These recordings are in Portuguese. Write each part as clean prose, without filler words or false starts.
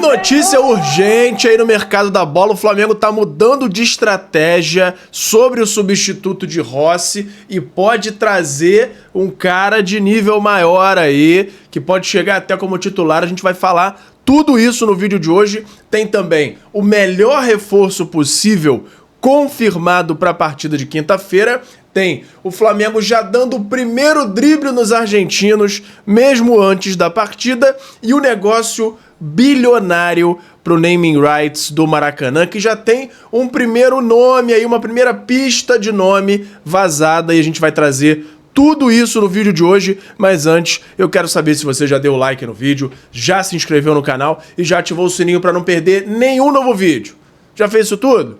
notícia urgente aí no mercado da bola, o Flamengo tá mudando de estratégia sobre o substituto de Rossi e pode trazer um cara de nível maior aí, que pode chegar até como titular. A gente vai falar tudo isso no vídeo de hoje. Tem também o melhor reforço possível confirmado para a partida de quinta-feira. Tem o Flamengo já dando o primeiro drible nos argentinos, mesmo antes da partida, e o negócio bilionário pro naming rights do Maracanã, que já tem um primeiro nome aí, uma primeira pista de nome vazada, e a gente vai trazer tudo isso no vídeo de hoje. Mas antes, eu quero saber se você já deu like no vídeo, já se inscreveu no canal e já ativou o sininho para não perder nenhum novo vídeo. Já fez isso tudo?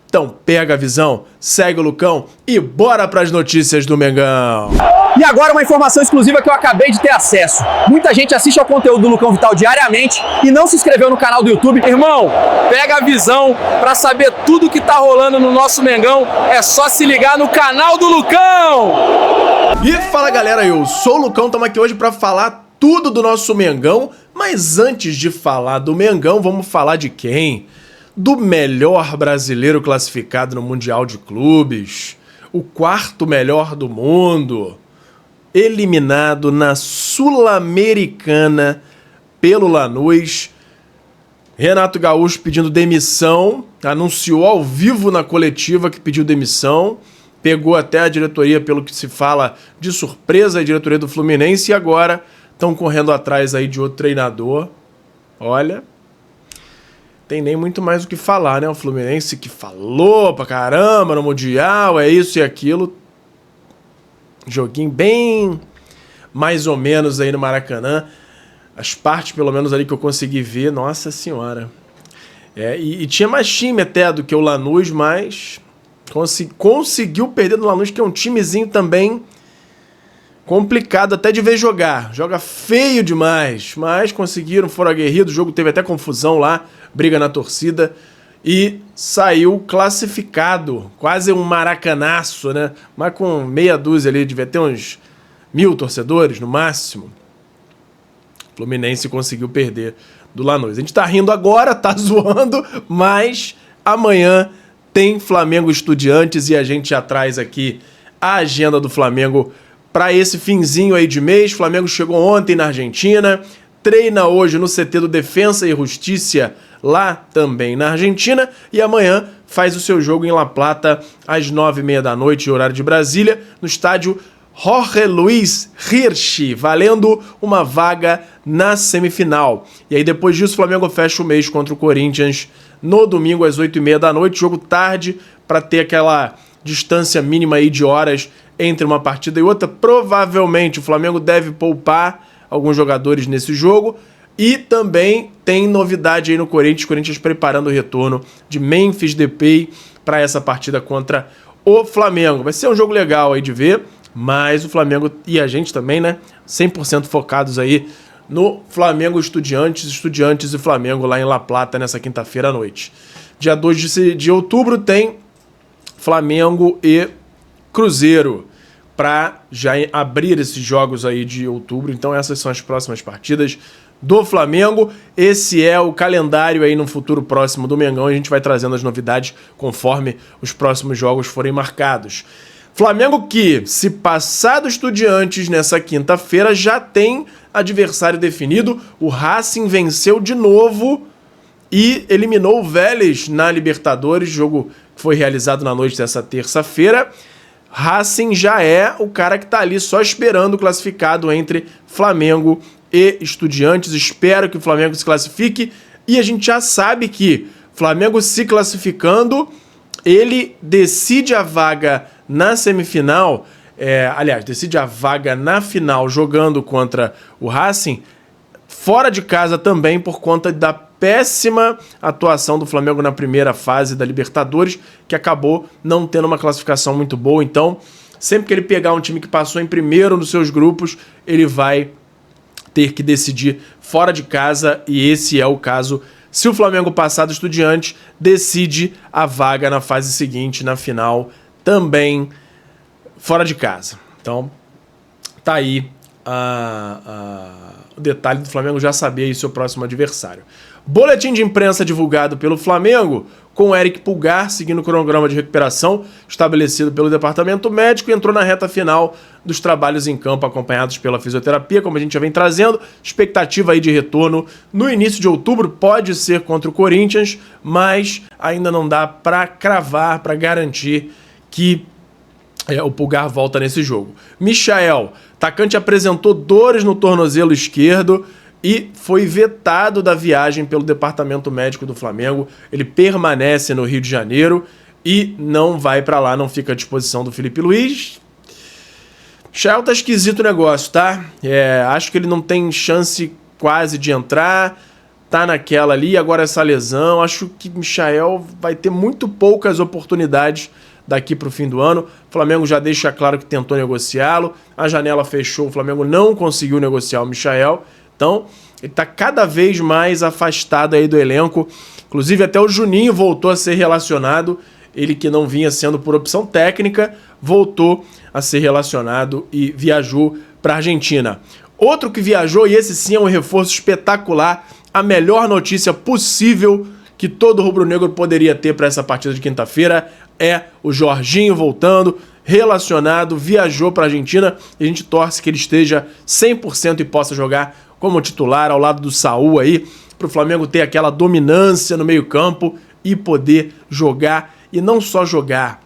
Então pega a visão, segue o Lucão e bora pras notícias do Mengão. E agora uma informação exclusiva que eu acabei de ter acesso. Muita gente assiste ao conteúdo do Lucão Vital diariamente e não se inscreveu no canal do YouTube. Irmão, pega a visão pra saber tudo que tá rolando no nosso Mengão. É só se ligar no canal do Lucão! E fala galera, eu sou o Lucão, estamos aqui hoje pra falar tudo do nosso Mengão. Mas antes de falar do Mengão, vamos falar de quem? Do melhor brasileiro classificado no Mundial de Clubes, o quarto melhor do mundo, eliminado na Sul-Americana pelo Lanús. Renato Gaúcho pedindo demissão, anunciou ao vivo na coletiva que pediu demissão, pegou até a diretoria, pelo que se fala, de surpresa, a diretoria do Fluminense, e agora estão correndo atrás aí de outro treinador. Olha, tem nem muito mais o que falar, né? O Fluminense que falou pra caramba no Mundial, é isso e aquilo. Joguinho bem mais ou menos aí no Maracanã. As partes, pelo menos, ali que eu consegui ver, nossa senhora. E tinha mais time até do que o Lanús, mas conseguiu perder do Lanús, que é um timezinho também complicado até de ver jogar. Joga feio demais, mas conseguiram, foram aguerridos. O jogo teve até confusão lá, briga na torcida, e saiu classificado. Quase um maracanaço, né? Mas com meia dúzia ali, devia ter uns 1000 torcedores no máximo. O Fluminense conseguiu perder do Lanús. A gente tá rindo agora, tá zoando, mas amanhã tem Flamengo Estudiantes e a gente já traz aqui a agenda do Flamengo para esse finzinho aí de mês. O Flamengo chegou ontem na Argentina, treina hoje no CT do Defensa e Justiça, lá também na Argentina, e amanhã faz o seu jogo em La Plata às 9h30 da noite, horário de Brasília, no estádio Jorge Luis Hirsch, valendo uma vaga na semifinal. E aí depois disso o Flamengo fecha o mês contra o Corinthians no domingo às 8h30 da noite, jogo tarde para ter aquela distância mínima aí de horas entre uma partida e outra. Provavelmente o Flamengo deve poupar alguns jogadores nesse jogo. E também tem novidade aí no Corinthians. O Corinthians preparando o retorno de Memphis Depay para essa partida contra o Flamengo. Vai ser um jogo legal aí de ver, mas o Flamengo e a gente também, né? 100% focados aí no Flamengo Estudiantes e Flamengo lá em La Plata nessa quinta-feira à noite. Dia 2 de outubro tem Flamengo e Cruzeiro para já abrir esses jogos aí de outubro. Então essas são as próximas partidas do Flamengo. Esse é o calendário aí no futuro próximo do Mengão. A gente vai trazendo as novidades conforme os próximos jogos forem marcados. Flamengo que, se passar do Estudiantes nessa quinta-feira, já tem adversário definido. O Racing venceu de novo e eliminou o Vélez na Libertadores, jogo que foi realizado na noite dessa terça-feira. Racing já é o cara que tá ali só esperando o classificado entre Flamengo e Estudiantes. Espero que o Flamengo se classifique, e a gente já sabe que Flamengo se classificando, ele decide a vaga na semifinal, decide a vaga na final jogando contra o Racing, fora de casa também, por conta da péssima atuação do Flamengo na primeira fase da Libertadores, que acabou não tendo uma classificação muito boa. Então, sempre que ele pegar um time que passou em primeiro nos seus grupos, ele vai ter que decidir fora de casa, e esse é o caso. Se o Flamengo passar do Estudiantes, decide a vaga na fase seguinte, na final, também fora de casa. Então, tá aí o detalhe do Flamengo já saber aí seu próximo adversário. Boletim de imprensa divulgado pelo Flamengo, com o Eric Pulgar seguindo o cronograma de recuperação estabelecido pelo departamento médico, e entrou na reta final dos trabalhos em campo acompanhados pela fisioterapia, como a gente já vem trazendo. Expectativa aí de retorno no início de outubro, pode ser contra o Corinthians, mas ainda não dá para cravar, para garantir que o Pulgar volta nesse jogo. Michael, atacante, apresentou dores no tornozelo esquerdo e foi vetado da viagem pelo departamento médico do Flamengo. Ele permanece no Rio de Janeiro e não vai para lá, não fica à disposição do Felipe Luiz. Michael, tá esquisito o negócio, tá? Acho que ele não tem chance quase de entrar, tá naquela ali, agora essa lesão. Acho que Michael vai ter muito poucas oportunidades daqui para o fim do ano. O Flamengo já deixa claro que tentou negociá-lo, a janela fechou, o Flamengo não conseguiu negociar o Michael. Então, ele está cada vez mais afastado aí do elenco. Inclusive, até o Juninho voltou a ser relacionado. Ele que não vinha sendo por opção técnica, voltou a ser relacionado e viajou para a Argentina. Outro que viajou, e esse sim é um reforço espetacular, a melhor notícia possível que todo rubro-negro poderia ter para essa partida de quinta-feira, é o Jorginho voltando, relacionado, viajou para a Argentina, e a gente torce que ele esteja 100% e possa jogar como titular ao lado do Saúl aí, para o Flamengo ter aquela dominância no meio-campo e poder jogar, e não só jogar,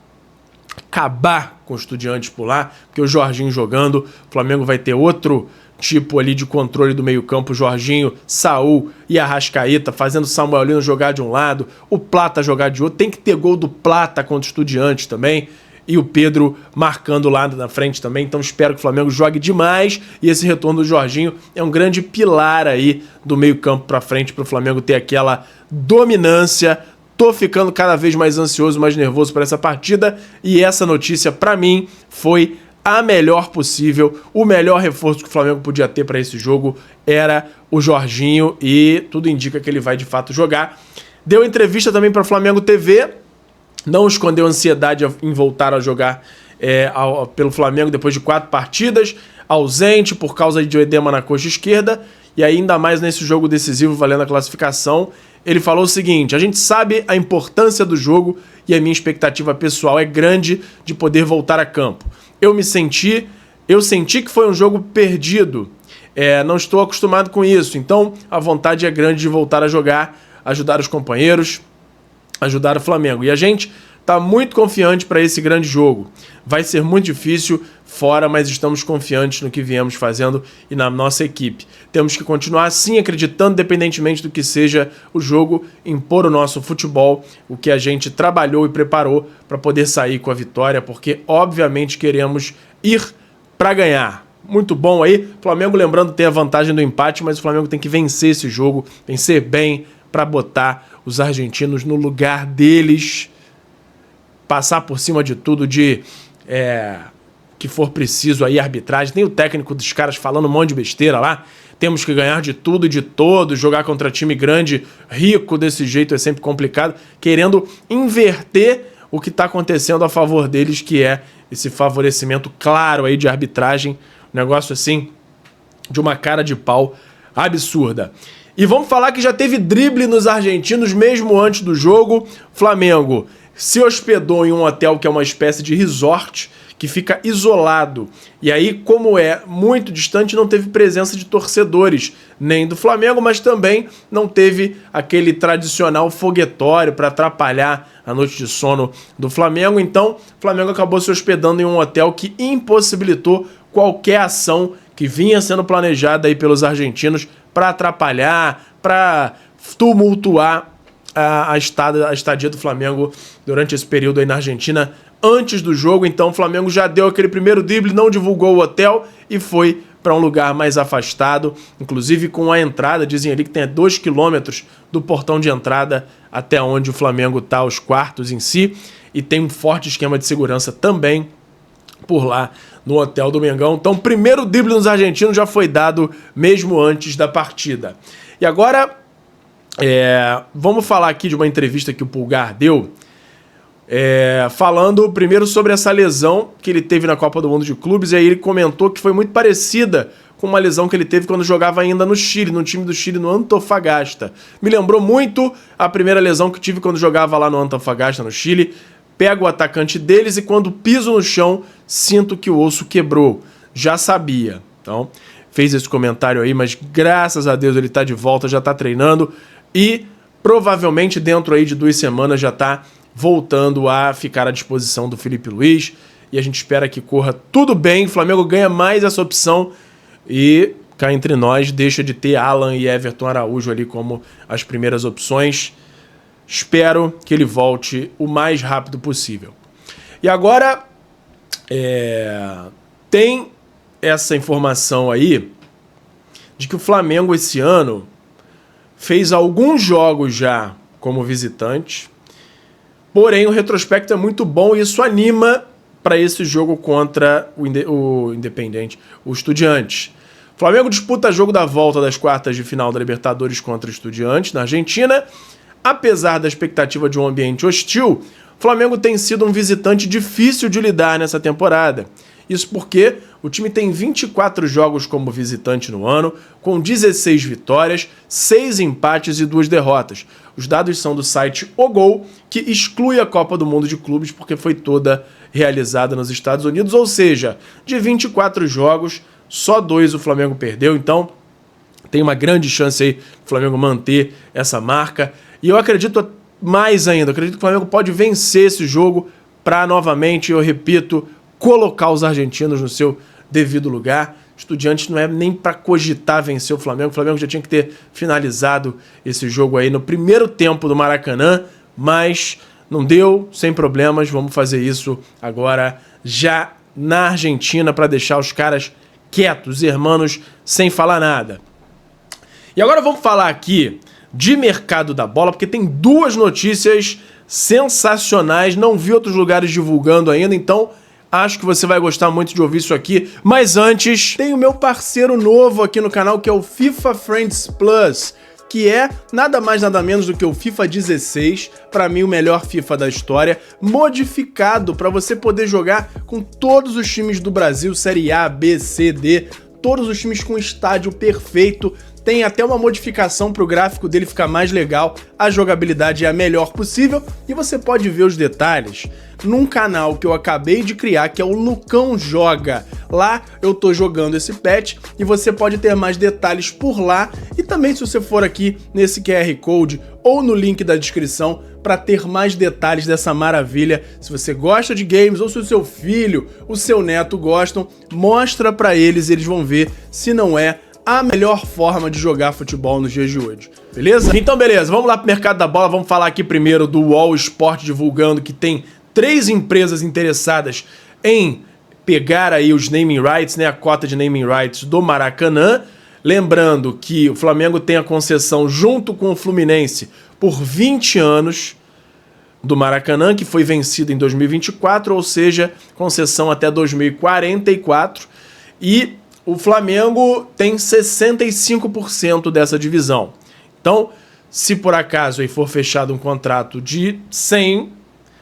acabar com o Estudiantes por lá, porque o Jorginho jogando, o Flamengo vai ter outro tipo ali de controle do meio-campo, Jorginho, Saúl e Arrascaeta, fazendo o Samuelino jogar de um lado, o Plata jogar de outro. Tem que ter gol do Plata contra o Estudiantes também, e o Pedro marcando lá na frente também. Então espero que o Flamengo jogue demais, e esse retorno do Jorginho é um grande pilar aí do meio-campo para frente, para o Flamengo ter aquela dominância. Tô ficando cada vez mais ansioso, mais nervoso para essa partida, e essa notícia para mim foi a melhor possível. O melhor reforço que o Flamengo podia ter para esse jogo era o Jorginho, e tudo indica que ele vai de fato jogar. Deu entrevista também para Flamengo TV, não escondeu ansiedade em voltar a jogar pelo Flamengo depois de 4 partidas, ausente por causa de edema na coxa esquerda, e ainda mais nesse jogo decisivo valendo a classificação. Ele falou o seguinte: a gente sabe a importância do jogo e a minha expectativa pessoal é grande de poder voltar a campo. Eu senti que foi um jogo perdido, não estou acostumado com isso, então a vontade é grande de voltar a jogar, ajudar os companheiros, ajudar o Flamengo. E a gente está muito confiante para esse grande jogo. Vai ser muito difícil fora, mas estamos confiantes no que viemos fazendo e na nossa equipe. Temos que continuar assim, acreditando, independentemente do que seja o jogo, impor o nosso futebol, o que a gente trabalhou e preparou para poder sair com a vitória, porque obviamente queremos ir para ganhar. Muito bom aí. Flamengo, lembrando, tem a vantagem do empate, mas o Flamengo tem que vencer esse jogo, vencer bem, para botar os argentinos no lugar deles, passar por cima de tudo, de que for preciso aí, arbitragem. Tem o técnico dos caras falando um monte de besteira lá. Temos que ganhar de tudo e de todos, jogar contra time grande, rico desse jeito é sempre complicado, querendo inverter o que está acontecendo a favor deles, que é esse favorecimento claro aí de arbitragem, um negócio assim, de uma cara de pau absurda. E vamos falar que já teve drible nos argentinos mesmo antes do jogo. Flamengo se hospedou em um hotel que é uma espécie de resort, que fica isolado. E aí, como é muito distante, não teve presença de torcedores, nem do Flamengo, mas também não teve aquele tradicional foguetório para atrapalhar a noite de sono do Flamengo. Então, o Flamengo acabou se hospedando em um hotel que impossibilitou qualquer ação que vinha sendo planejada aí pelos argentinos para atrapalhar, para tumultuar a estadia do Flamengo durante esse período aí na Argentina, antes do jogo. Então o Flamengo já deu aquele primeiro drible, não divulgou o hotel e foi para um lugar mais afastado, inclusive com a entrada, dizem ali que tem 2 quilômetros do portão de entrada até onde o Flamengo está, os quartos em si, e tem um forte esquema de segurança também por lá no hotel do Mengão. Então o primeiro drible nos argentinos já foi dado mesmo antes da partida. E agora vamos falar aqui de uma entrevista que o Pulgar deu, falando primeiro sobre essa lesão que ele teve na Copa do Mundo de Clubes, e aí ele comentou que foi muito parecida com uma lesão que ele teve quando jogava ainda no Chile, no time do Chile, no Antofagasta. Me lembrou muito a primeira lesão que tive quando jogava lá no Antofagasta, no Chile. Pego o atacante deles e quando piso no chão, sinto que o osso quebrou. Já sabia. Então, fez esse comentário aí, mas graças a Deus ele tá de volta, já tá treinando e provavelmente dentro aí de 2 semanas já tá voltando a ficar à disposição do Felipe Luiz. E a gente espera que corra tudo bem, o Flamengo ganha mais essa opção e cá entre nós deixa de ter Alan e Everton Araújo ali como as primeiras opções. Espero que ele volte o mais rápido possível. E agora, tem essa informação aí de que o Flamengo esse ano fez alguns jogos já como visitante, porém o retrospecto é muito bom e isso anima para esse jogo contra o Independente, o Estudiantes. O Flamengo disputa jogo da volta das quartas de final da Libertadores contra o Estudiantes, na Argentina. Apesar da expectativa de um ambiente hostil, o Flamengo tem sido um visitante difícil de lidar nessa temporada. Isso porque o time tem 24 jogos como visitante no ano, com 16 vitórias, 6 empates e 2 derrotas. Os dados são do site O Gol, que exclui a Copa do Mundo de Clubes porque foi toda realizada nos Estados Unidos, ou seja, de 24 jogos, só 2 o Flamengo perdeu, então tem uma grande chance aí do Flamengo manter essa marca. E eu acredito mais ainda, acredito que o Flamengo pode vencer esse jogo para novamente, eu repito, colocar os argentinos no seu devido lugar. Estudiantes não é nem para cogitar vencer o Flamengo já tinha que ter finalizado esse jogo aí no primeiro tempo do Maracanã, mas não deu, sem problemas, vamos fazer isso agora já na Argentina para deixar os caras quietos, hermanos, sem falar nada. E agora vamos falar aqui de mercado da bola, porque tem 2 notícias sensacionais, não vi outros lugares divulgando ainda, então acho que você vai gostar muito de ouvir isso aqui. Mas antes, tem o meu parceiro novo aqui no canal, que é o FIFA Friends Plus, que é nada mais nada menos do que o FIFA 16, para mim o melhor FIFA da história, modificado para você poder jogar com todos os times do Brasil, Série A, B, C, D, todos os times com estádio perfeito. Tem até uma modificação para o gráfico dele ficar mais legal, a jogabilidade é a melhor possível e você pode ver os detalhes num canal que eu acabei de criar, que é o Lucão Joga. Lá eu tô jogando esse patch e você pode ter mais detalhes por lá e também se você for aqui nesse QR Code ou no link da descrição para ter mais detalhes dessa maravilha. Se você gosta de games ou se o seu filho, o seu neto gostam, mostra para eles e eles vão ver se não é a melhor forma de jogar futebol nos dias de hoje, beleza? Então beleza, vamos lá pro mercado da bola, vamos falar aqui primeiro do UOL Sport divulgando que tem 3 empresas interessadas em pegar aí os naming rights, né, a cota de naming rights do Maracanã. Lembrando que o Flamengo tem a concessão junto com o Fluminense por 20 anos do Maracanã, que foi vencido em 2024, ou seja, concessão até 2044, e o Flamengo tem 65% dessa divisão. Então, se por acaso aí for fechado um contrato de 100, o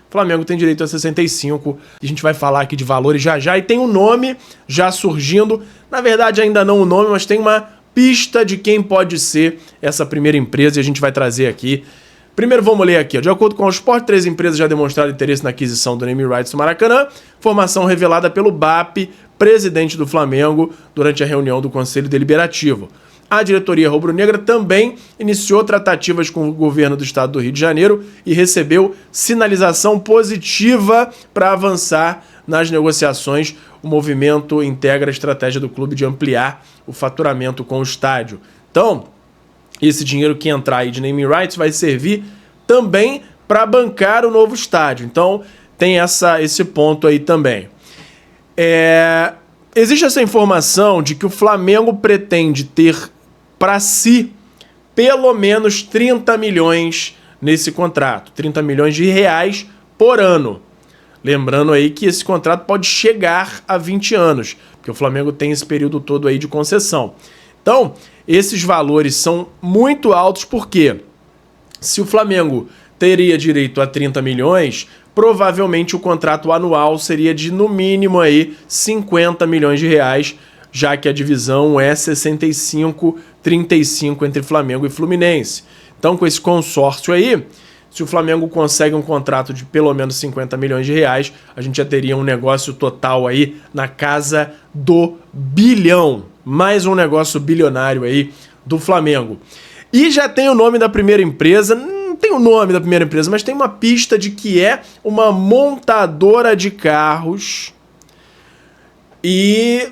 Flamengo tem direito a 65. A gente vai falar aqui de valores já já. E tem um nome já surgindo. Na verdade, ainda não o nome, mas tem uma pista de quem pode ser essa primeira empresa e a gente vai trazer aqui. Primeiro vamos ler aqui. De acordo com o Sport, 3 empresas já demonstraram interesse na aquisição do naming rights do Maracanã. Informação revelada pelo BAP, presidente do Flamengo, durante a reunião do Conselho Deliberativo. A diretoria rubro-negra também iniciou tratativas com o governo do estado do Rio de Janeiro e recebeu sinalização positiva para avançar nas negociações. O movimento integra a estratégia do clube de ampliar o faturamento com o estádio. Então, esse dinheiro que entrar aí de naming rights vai servir também para bancar o novo estádio. Então, tem esse ponto aí também. Existe essa informação de que o Flamengo pretende ter para si pelo menos 30 milhões nesse contrato. 30 milhões de reais por ano. Lembrando aí que esse contrato pode chegar a 20 anos, porque o Flamengo tem esse período todo aí de concessão. Então, esses valores são muito altos porque se o Flamengo teria direito a 30 milhões, provavelmente o contrato anual seria de no mínimo aí 50 milhões de reais, já que a divisão é 65-35 entre Flamengo e Fluminense. Então, com esse consórcio aí, se o Flamengo consegue um contrato de pelo menos 50 milhões de reais, a gente já teria um negócio total aí na casa do bilhão. Mais um negócio bilionário aí do Flamengo. E já tem o nome da primeira empresa, não tem o nome da primeira empresa, mas tem uma pista de que é uma montadora de carros. E,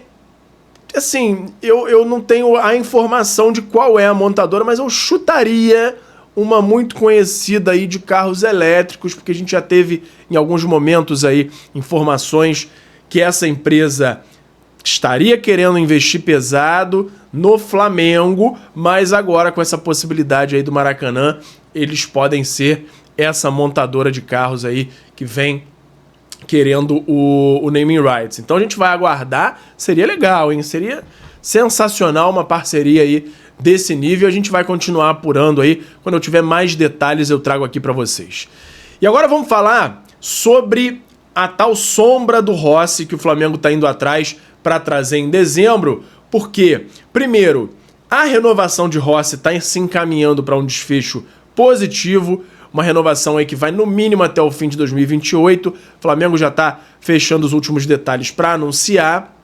assim, eu não tenho a informação de qual é a montadora, mas eu chutaria uma muito conhecida aí de carros elétricos, porque a gente já teve em alguns momentos aí informações que essa empresa estaria querendo investir pesado no Flamengo, mas agora com essa possibilidade aí do Maracanã, eles podem ser essa montadora de carros aí que vem querendo o naming rights. Então a gente vai aguardar, seria legal, hein? Seria sensacional uma parceria aí desse nível. A gente vai continuar apurando aí, quando eu tiver mais detalhes eu trago aqui para vocês. E agora vamos falar sobre a tal sombra do Rossi que o Flamengo está indo atrás para trazer em dezembro, porque, primeiro, a renovação de Rossi está se encaminhando para um desfecho positivo, uma renovação aí que vai no mínimo até o fim de 2028, o Flamengo já está fechando os últimos detalhes para anunciar,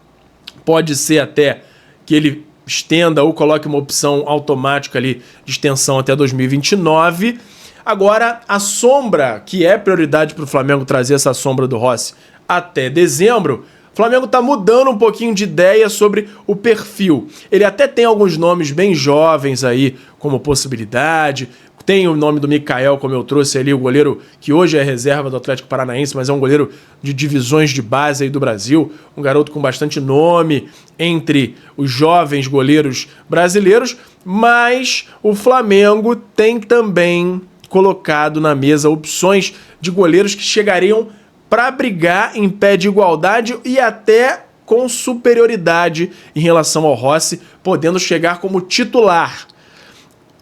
pode ser até que ele estenda ou coloque uma opção automática ali de extensão até 2029. Agora, a sombra, que é prioridade para o Flamengo trazer essa sombra do Rossi até dezembro, o Flamengo está mudando um pouquinho de ideia sobre o perfil. Ele até tem alguns nomes bem jovens aí como possibilidade. Tem o nome do Mikael, como eu trouxe ali, o goleiro que hoje é reserva do Atlético Paranaense, mas é um goleiro de divisões de base aí do Brasil, um garoto com bastante nome entre os jovens goleiros brasileiros, mas o Flamengo tem também colocado na mesa opções de goleiros que chegariam para brigar em pé de igualdade e até com superioridade em relação ao Rossi, podendo chegar como titular.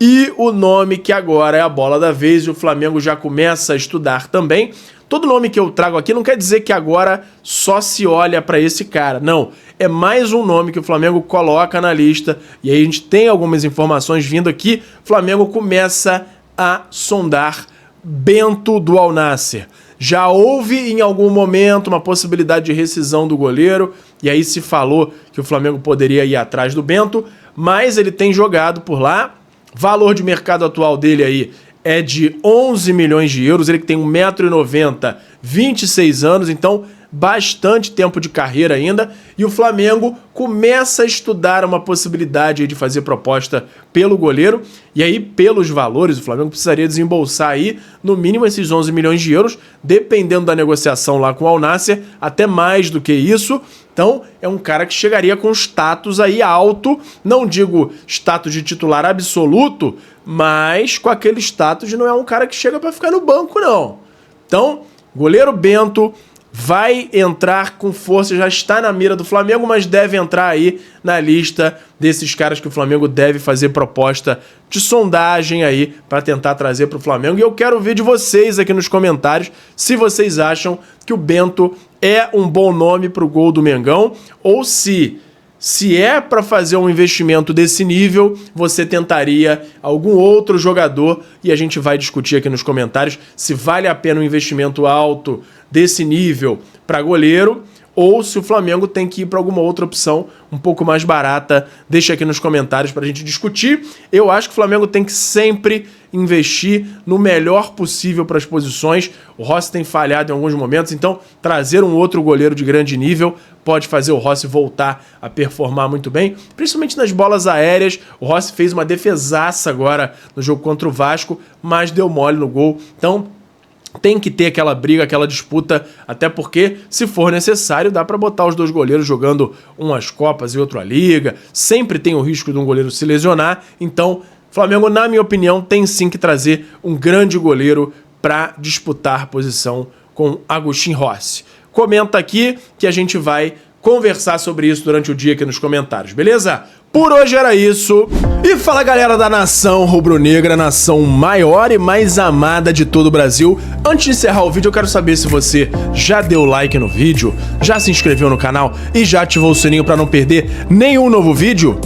E o nome que agora é a bola da vez e o Flamengo já começa a estudar também. Todo nome que eu trago aqui não quer dizer que agora só se olha para esse cara. Não, é mais um nome que o Flamengo coloca na lista. E aí a gente tem algumas informações vindo aqui. O Flamengo começa a sondar Bento do Al Nassr. Já houve em algum momento uma possibilidade de rescisão do goleiro. E aí se falou que o Flamengo poderia ir atrás do Bento. Mas ele tem jogado por lá. Valor de mercado atual dele aí é de 11 milhões de euros, ele que tem 1,90 m, 26 anos, então bastante tempo de carreira ainda, e o Flamengo começa a estudar uma possibilidade de fazer proposta pelo goleiro, e aí pelos valores o Flamengo precisaria desembolsar aí no mínimo esses 11 milhões de euros, dependendo da negociação lá com o Al Nassr, até mais do que isso. Então é um cara que chegaria com status aí alto, não digo status de titular absoluto, mas com aquele status de não é um cara que chega para ficar no banco não. Então, goleiro Bento vai entrar com força, já está na mira do Flamengo, mas deve entrar aí na lista desses caras que o Flamengo deve fazer proposta de sondagem aí para tentar trazer para o Flamengo. E eu quero ver de vocês aqui nos comentários se vocês acham que o Bento é um bom nome para o gol do Mengão ou se é para fazer um investimento desse nível, você tentaria algum outro jogador e a gente vai discutir aqui nos comentários se vale a pena um investimento alto desse nível para goleiro ou se o Flamengo tem que ir para alguma outra opção um pouco mais barata. Deixa aqui nos comentários para a gente discutir. Eu acho que o Flamengo tem que sempre investir no melhor possível para as posições. O Rossi tem falhado em alguns momentos, então trazer um outro goleiro de grande nível pode fazer o Rossi voltar a performar muito bem, principalmente nas bolas aéreas. O Rossi fez uma defesaça agora no jogo contra o Vasco, mas deu mole no gol. Então tem que ter aquela briga, aquela disputa, até porque, se for necessário, dá para botar os dois goleiros jogando umas Copas e outro a Liga. Sempre tem o risco de um goleiro se lesionar. Então, Flamengo, na minha opinião, tem sim que trazer um grande goleiro para disputar posição com Agustin Rossi. Comenta aqui que a gente vai conversar sobre isso durante o dia aqui nos comentários, beleza? Por hoje era isso. E fala, galera da nação rubro-negra, nação maior e mais amada de todo o Brasil. Antes de encerrar o vídeo, eu quero saber se você já deu like no vídeo, já se inscreveu no canal e já ativou o sininho para não perder nenhum novo vídeo.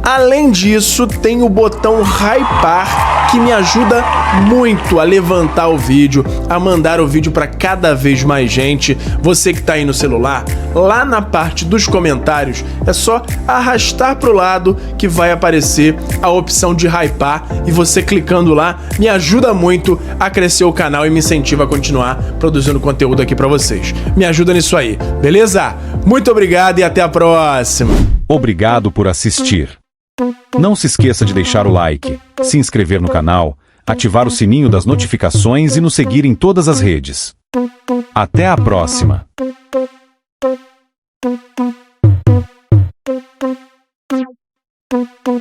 Além disso, tem o botão hypar, que me ajuda muito a levantar o vídeo, a mandar o vídeo para cada vez mais gente. Você que tá aí no celular, lá na parte dos comentários, é só arrastar pro lado que vai aparecer a opção de hypar, e você clicando lá me ajuda muito a crescer o canal e me incentiva a continuar produzindo conteúdo aqui para vocês. Me ajuda nisso aí, beleza? Muito obrigado e até a próxima. Obrigado por assistir. Não se esqueça de deixar o like, se inscrever no canal, ativar o sininho das notificações e nos seguir em todas as redes. Até a próxima! Thank you.